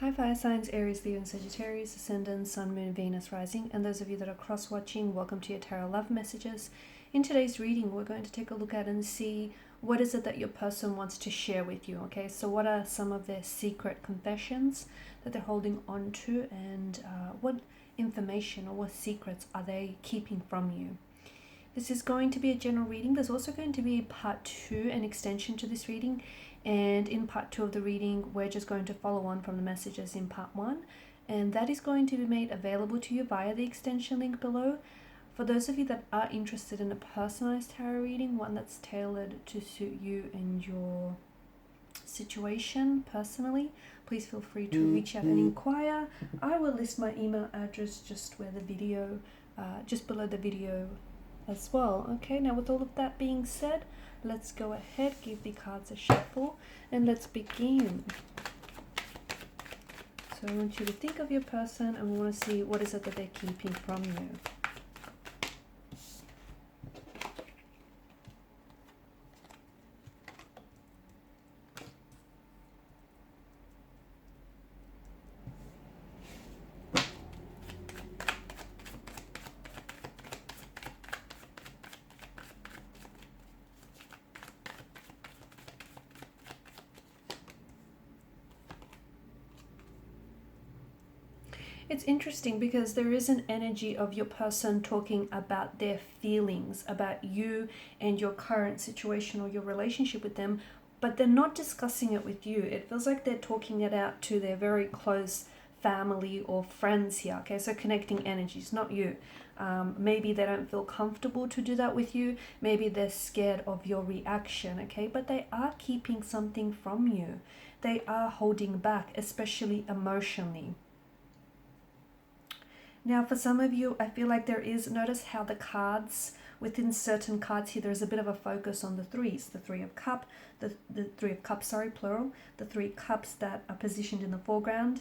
Hi Fire Signs, Aries, Leo and Sagittarius, Ascendant, Sun, Moon, Venus, Rising, and those of you that are cross-watching, welcome to your Tarot Love Messages. In today's reading, we're going to take a look at and see what is it that your person wants to share with you, okay? So what are some of their secret confessions that they're holding on to, and what information or what secrets are they keeping from you? This is going to be a general reading. There's also going to be part 2, an extension to this reading. And in part 2 of the reading, we're just going to follow on from the messages in part 1. And that is going to be made available to you via the extension link below. For those of you that are interested in a personalized tarot reading, one that's tailored to suit you and your situation personally, please feel free to reach out and inquire. I will list my email address just below the video as well. Okay, now with all of that being said, let's go ahead, give the cards a shuffle, and let's begin. So I want you to think of your person, and we want to see what is it that they're keeping from you. It's interesting because there is an energy of your person talking about their feelings, about you and your current situation or your relationship with them, but they're not discussing it with you. It feels like they're talking it out to their very close family or friends here, okay? So connecting energies, not you. Maybe they don't feel comfortable to do that with you. Maybe they're scared of your reaction, okay? But they are keeping something from you. They are holding back, especially emotionally. Now, for some of you, I feel like notice how the cards, within certain cards here, there's a bit of a focus on the threes. The Three of Cups, the Three of Cups, plural. The three cups that are positioned in the foreground.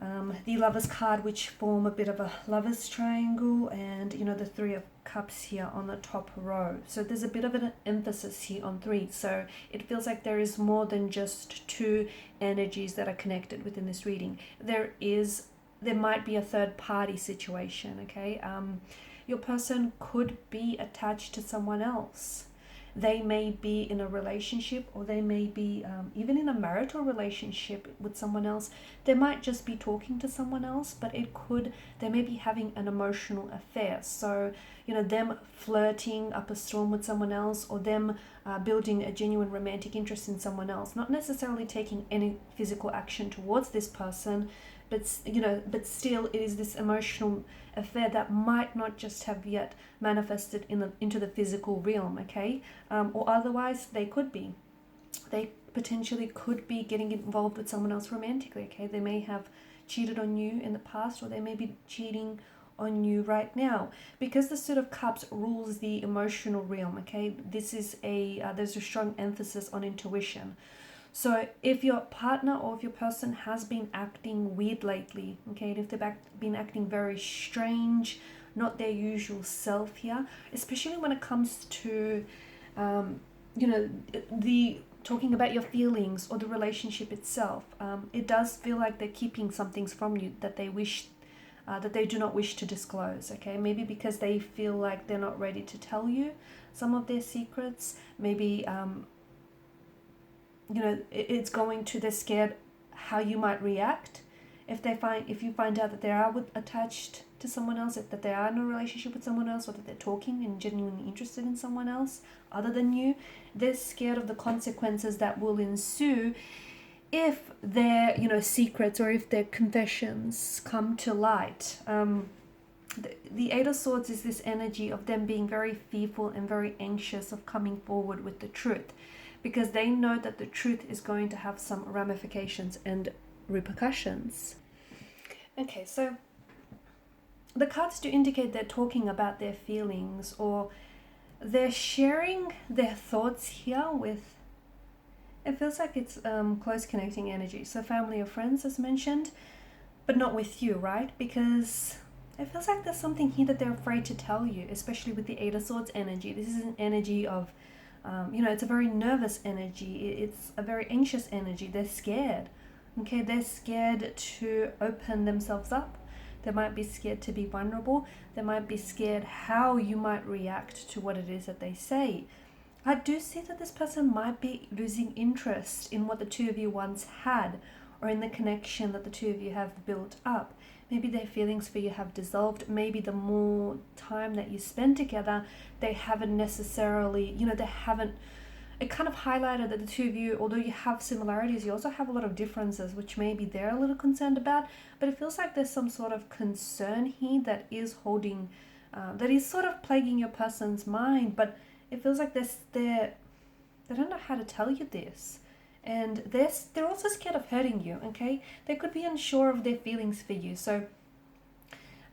The Lovers card, which form a bit of a Lovers triangle, and, the Three of Cups here on the top row. So there's a bit of an emphasis here on three. So it feels like there is more than just two energies that are connected within this reading. There might be a third party situation, okay? Your person could be attached to someone else. They may be in a relationship, or they may be even in a marital relationship with someone else. They might just be talking to someone else, but they may be having an emotional affair. So, them flirting up a storm with someone else, or them building a genuine romantic interest in someone else. Not necessarily taking any physical action towards this person, but still it is this emotional affair that might not just have yet manifested into the physical realm, okay? Or otherwise they potentially could be getting involved with someone else romantically, okay? They may have cheated on you in the past, or they may be cheating on you right now, because the Suit of Cups rules the emotional realm, okay? This is there's a strong emphasis on intuition. So if your partner or if your person has been acting weird lately, okay, and if they've been acting very strange, not their usual self here, especially when it comes to, the talking about your feelings or the relationship itself, it does feel like they're keeping some things from you that they do not wish to disclose, okay? Maybe because they feel like they're not ready to tell you some of their secrets. Maybe they're scared how you might react if you find out that they are attached to someone else, that they are in a relationship with someone else, or that they're talking and genuinely interested in someone else other than you. They're scared of the consequences that will ensue if their secrets or if their confessions come to light. The Eight of Swords is this energy of them being very fearful and very anxious of coming forward with the truth, because they know that the truth is going to have some ramifications and repercussions. Okay, so the cards do indicate they're talking about their feelings, or they're sharing their thoughts here with, it feels like it's close connecting energy. So family or friends, as mentioned, but not with you, right? Because it feels like there's something here that they're afraid to tell you, especially with the Eight of Swords energy. This is an energy of it's a very nervous energy. It's a very anxious energy. They're scared Okay, they're scared to open themselves up. They might be scared to be vulnerable. They might be scared how you might react to what it is that they say. I do see that this person might be losing interest in what the two of you once had, or in the connection that the two of you have built up. Maybe their feelings for you have dissolved. Maybe the more time that you spend together, they haven't necessarily, they haven't. It kind of highlighted that the two of you, although you have similarities, you also have a lot of differences, which maybe they're a little concerned about. But it feels like there's some sort of concern here that is holding, that is sort of plaguing your person's mind. But it feels like they don't know how to tell you this, and they're also scared of hurting you. Okay, they could be unsure of their feelings for you. So,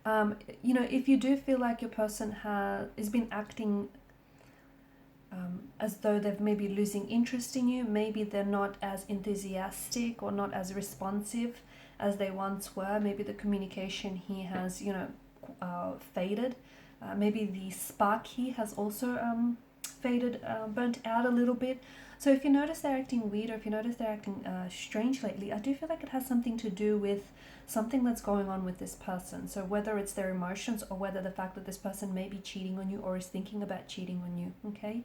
if you do feel like your person has been acting as though they're maybe losing interest in you, maybe they're not as enthusiastic or not as responsive as they once were. Maybe the communication here has, faded. Maybe the spark here has also faded, burnt out a little bit. So if you notice they're acting weird, or if you notice they're acting strange lately, I do feel like it has something to do with something that's going on with this person. So whether it's their emotions, or whether the fact that this person may be cheating on you or is thinking about cheating on you, okay?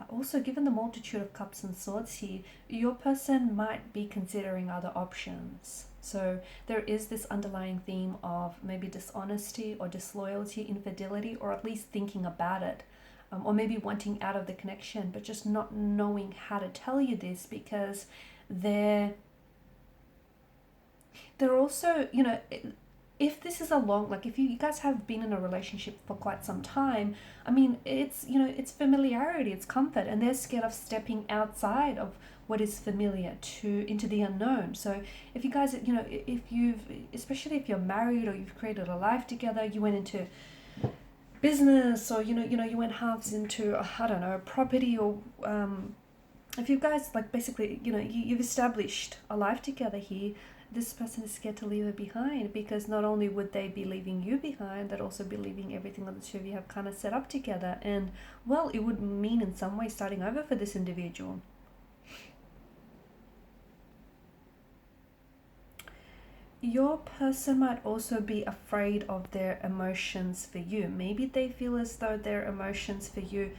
Also, given the multitude of cups and swords here, your person might be considering other options. So there is this underlying theme of maybe dishonesty or disloyalty, infidelity, or at least thinking about it. Or maybe wanting out of the connection, but just not knowing how to tell you this, because they're also, if this is if you guys have been in a relationship for quite some time, I mean, it's familiarity, it's comfort, and they're scared of stepping outside of what is familiar into the unknown. So if you guys, especially if you're married, or you've created a life together, you went into business, or you went halves into, I don't know, property, or if you guys basically you've established a life together here, this person is scared to leave it behind, because not only would they be leaving you behind, they'd also be leaving everything that the two of you have kind of set up together. And well, it would mean in some way starting over for this individual. Your person might also be afraid of their emotions for you. Maybe they feel as though their emotions for you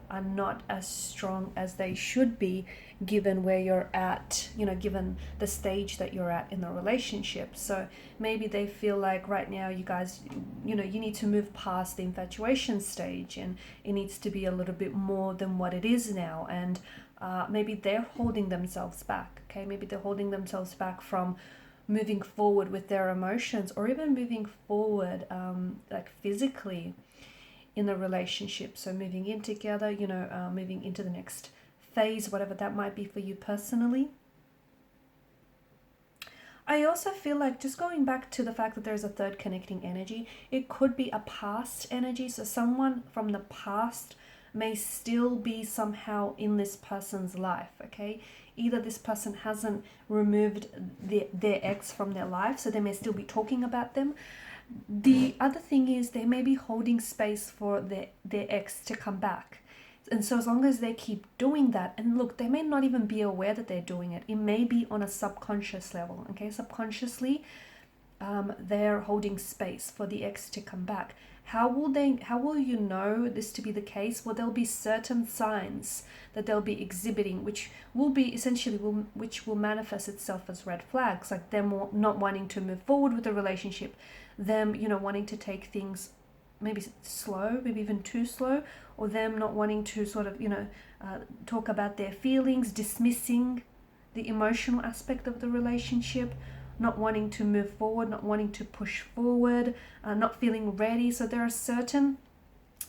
are not as strong as they should be, given where you're at, given the stage that you're at in the relationship. So maybe they feel like right now you guys, you need to move past the infatuation stage, and it needs to be a little bit more than what it is now. And maybe they're holding themselves back, okay? Maybe they're holding themselves back from moving forward with their emotions, or even moving forward physically in the relationship. So moving in together, moving into the next phase, whatever that might be for you personally. I also feel like, just going back to the fact that there's a third connecting energy, it could be a past energy. So someone from the past may still be somehow in this person's life, okay? Either this person hasn't removed their ex from their life, so they may still be talking about them. The other thing is, they may be holding space for their ex to come back. And so as long as they keep doing that, and look, they may not even be aware that they're doing it. It may be on a subconscious level, okay? Subconsciously, they're holding space for the ex to come back. How will you know this to be the case? Well, there'll be certain signs that they'll be exhibiting, which will be essentially, which will manifest itself as red flags, like them not wanting to move forward with the relationship, them, wanting to take things maybe slow, maybe even too slow, or them not wanting to sort of, talk about their feelings, dismissing the emotional aspect of the relationship, not wanting to move forward, not wanting to push forward, not feeling ready. So there are certain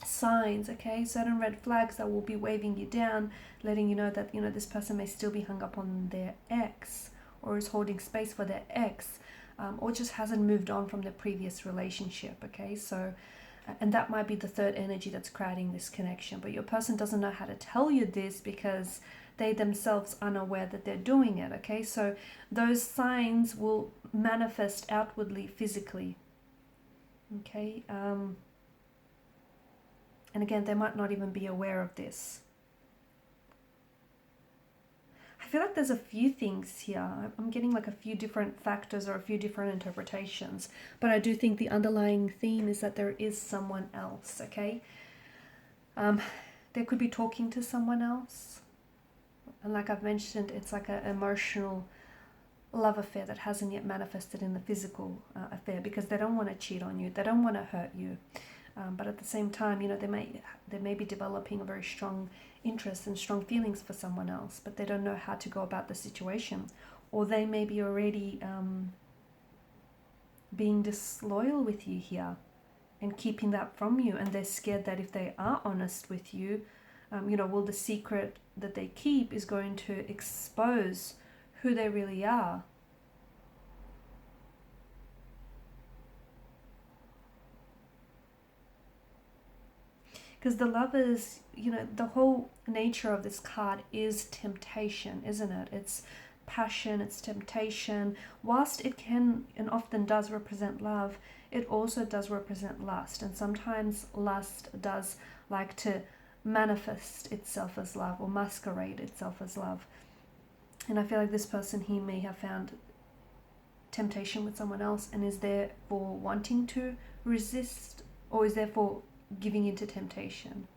signs, okay, certain red flags that will be waving you down, letting you know that, this person may still be hung up on their ex, or is holding space for their ex, or just hasn't moved on from their previous relationship, okay? So, and that might be the third energy that's creating this connection, but your person doesn't know how to tell you this, because they themselves are unaware that they're doing it, okay? So those signs will manifest outwardly, physically, okay? And again, they might not even be aware of this. I feel like there's a few things here. I'm getting like a few different factors or a few different interpretations, but I do think the underlying theme is that there is someone else, okay? They could be talking to someone else. And like I've mentioned, it's like an emotional love affair that hasn't yet manifested in the physical affair, because they don't want to cheat on you. They don't want to hurt you. But at the same time, you know, they may be developing a very strong interest and strong feelings for someone else, but they don't know how to go about the situation. Or they may be already being disloyal with you here and keeping that from you, and they're scared that if they are honest with you, you know, well, the secret that they keep is going to expose who they really are. Because the Lovers, you know, the whole nature of this card is temptation, isn't it? It's passion, it's temptation. Whilst it can and often does represent love, it also does represent lust. And sometimes lust does like to manifest itself as love or masquerade itself as love. And I feel like this person here may have found temptation with someone else and is therefore wanting to resist, or is therefore giving into temptation,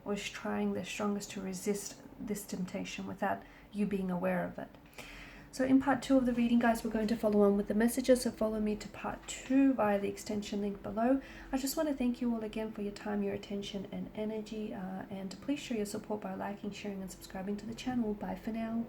or is trying their strongest to resist this temptation without you being aware of it. So in part 2 of the reading, guys, we're going to follow on with the messages, so follow me to part 2 via the extension link below. I just want to thank you all again for your time, your attention and energy, and please show your support by liking, sharing and subscribing to the channel. Bye for now.